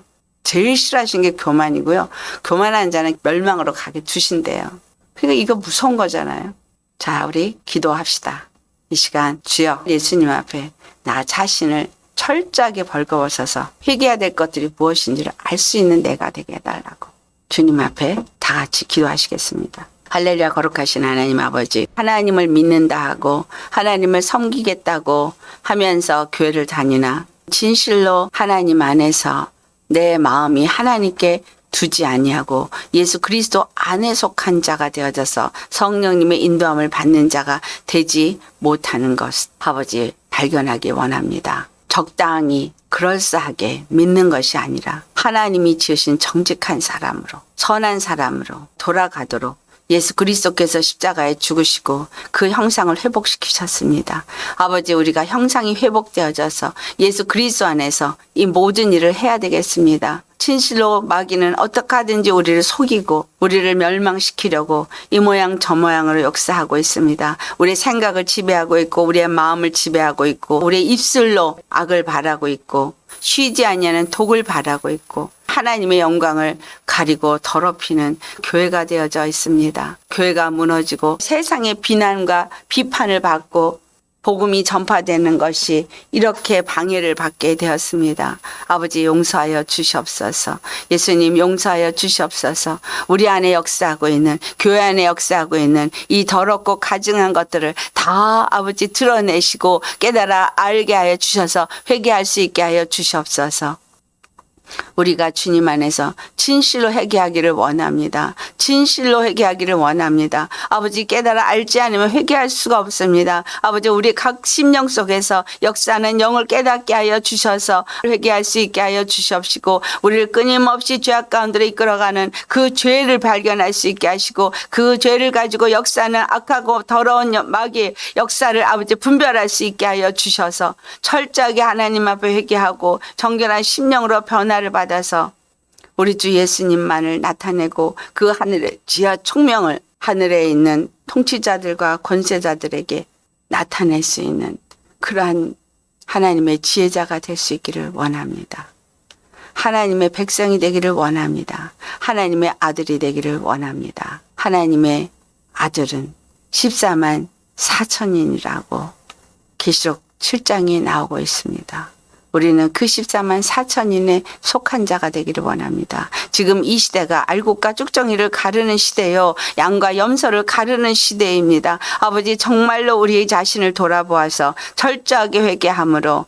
제일 싫어하시는 게 교만이고요. 교만한 자는 멸망으로 가게 두신대요. 그러니까 이거 무서운 거잖아요. 자, 우리 기도합시다. 이 시간 주여 예수님 앞에 나 자신을 철저하게 벌거벗어서 회개해야 될 것들이 무엇인지를 알 수 있는 내가 되게 해달라고 주님 앞에 다 같이 기도하시겠습니다. 할렐루야. 거룩하신 하나님 아버지, 하나님을 믿는다 하고 하나님을 섬기겠다고 하면서 교회를 다니나 진실로 하나님 안에서 내 마음이 하나님께 두지 아니하고 예수 그리스도 안에 속한 자가 되어져서 성령님의 인도함을 받는 자가 되지 못하는 것 아버지 발견하기 원합니다. 적당히 그럴싸하게 믿는 것이 아니라 하나님이 지으신 정직한 사람으로, 선한 사람으로 돌아가도록 예수 그리스도께서 십자가에 죽으시고 그 형상을 회복시키셨습니다. 아버지, 우리가 형상이 회복되어져서 예수 그리스도 안에서 이 모든 일을 해야 되겠습니다. 진실로 마귀는 어떻게 하든지 우리를 속이고 우리를 멸망시키려고 이 모양 저 모양으로 역사하고 있습니다. 우리의 생각을 지배하고 있고 우리의 마음을 지배하고 있고 우리의 입술로 악을 바라고 있고 쉬지 아니하는 독을 바라고 있고 하나님의 영광을 가리고 더럽히는 교회가 되어져 있습니다. 교회가 무너지고 세상의 비난과 비판을 받고 복음이 전파되는 것이 이렇게 방해를 받게 되었습니다. 아버지 용서하여 주시옵소서. 예수님 용서하여 주시옵소서. 우리 안에 역사하고 있는, 교회 안에 역사하고 있는 이 더럽고 가증한 것들을 다 아버지 드러내시고 깨달아 알게 하여 주셔서 회개할 수 있게 하여 주시옵소서. 우리가 주님 안에서 진실로 회개하기를 원합니다. 진실로 회개하기를 원합니다. 아버지, 깨달아 알지 않으면 회개할 수가 없습니다. 아버지, 우리 각 심령 속에서 역사하는 영을 깨닫게 하여 주셔서 회개할 수 있게 하여 주시옵시고 우리를 끊임없이 죄악 가운데로 이끌어가는 그 죄를 발견할 수 있게 하시고 그 죄를 가지고 역사하는 악하고 더러운 마귀의 역사를 아버지 분별할 수 있게 하여 주셔서 철저하게 하나님 앞에 회개하고 정결한 심령으로 변화를 받아서 우리 주 예수님만을 나타내고 그 하늘의 지하 총명을 하늘에 있는 통치자들과 권세자들에게 나타낼 수 있는 그러한 하나님의 지혜자가 될 수 있기를 원합니다. 하나님의 백성이 되기를 원합니다. 하나님의 아들이 되기를 원합니다. 하나님의 아들은 14만 4천인이라고 계시록 7장에 나오고 있습니다. 우리는 그 14만 4천인에 속한 자가 되기를 원합니다. 지금 이 시대가 알곡과 쭉정이를 가르는 시대요. 양과 염소를 가르는 시대입니다. 아버지, 정말로 우리 자신을 돌아보아서 철저하게 회개함으로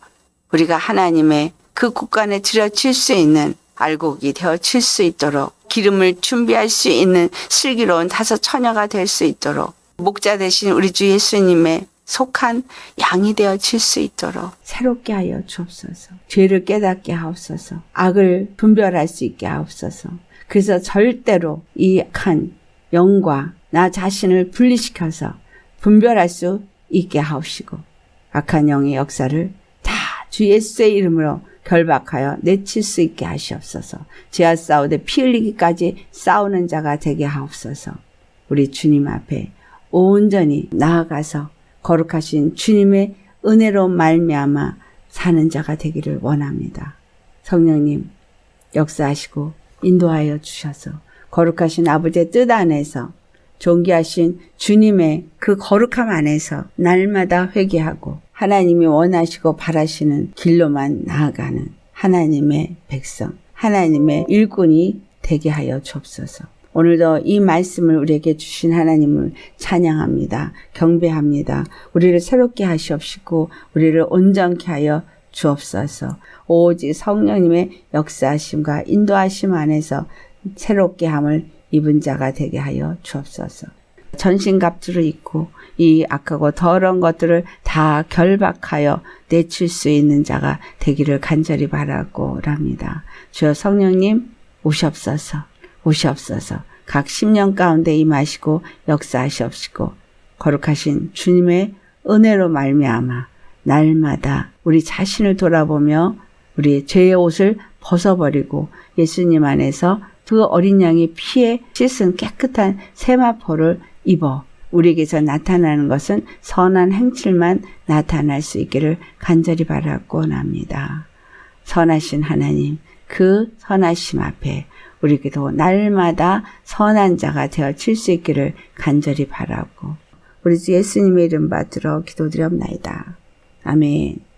우리가 하나님의 그 국간에 들여칠 수 있는 알곡이 되어칠 수 있도록 기름을 준비할 수 있는 슬기로운 다섯 처녀가 될 수 있도록 목자 되신 우리 주 예수님의 속한 양이 되어질 수 있도록 새롭게 하여 주옵소서. 죄를 깨닫게 하옵소서. 악을 분별할 수 있게 하옵소서. 그래서 절대로 이 악한 영과 나 자신을 분리시켜서 분별할 수 있게 하옵시고 악한 영의 역사를 다 주 예수의 이름으로 결박하여 내칠 수 있게 하시옵소서. 죄와 싸우되 피 흘리기까지 싸우는 자가 되게 하옵소서. 우리 주님 앞에 온전히 나아가서 거룩하신 주님의 은혜로 말미암아 사는 자가 되기를 원합니다. 성령님 역사하시고 인도하여 주셔서 거룩하신 아버지의 뜻 안에서 존귀하신 주님의 그 거룩함 안에서 날마다 회개하고 하나님이 원하시고 바라시는 길로만 나아가는 하나님의 백성, 하나님의 일꾼이 되게 하여 주옵소서. 오늘도 이 말씀을 우리에게 주신 하나님을 찬양합니다. 경배합니다. 우리를 새롭게 하시옵시고 우리를 온전케 하여 주옵소서. 오직 성령님의 역사하심과 인도하심 안에서 새롭게 함을 입은 자가 되게 하여 주옵소서. 전신갑주를 입고 이 악하고 더러운 것들을 다 결박하여 내칠 수 있는 자가 되기를 간절히 바라고 합니다. 주여 성령님 오시옵소서. 오시옵소서. 각 심령 가운데 임하시고 역사하시옵시고 거룩하신 주님의 은혜로 말미암아 날마다 우리 자신을 돌아보며 우리의 죄의 옷을 벗어버리고 예수님 안에서 그 어린 양의 피에 씻은 깨끗한 세마포를 입어 우리에게서 나타나는 것은 선한 행실만 나타날 수 있기를 간절히 바라고 원합니다. 선하신 하나님, 그 선하심 앞에 우리에게도 날마다 선한 자가 되어질 수 있기를 간절히 바라고 우리 주 예수님의 이름 받들어 기도드렸나이다. 아멘.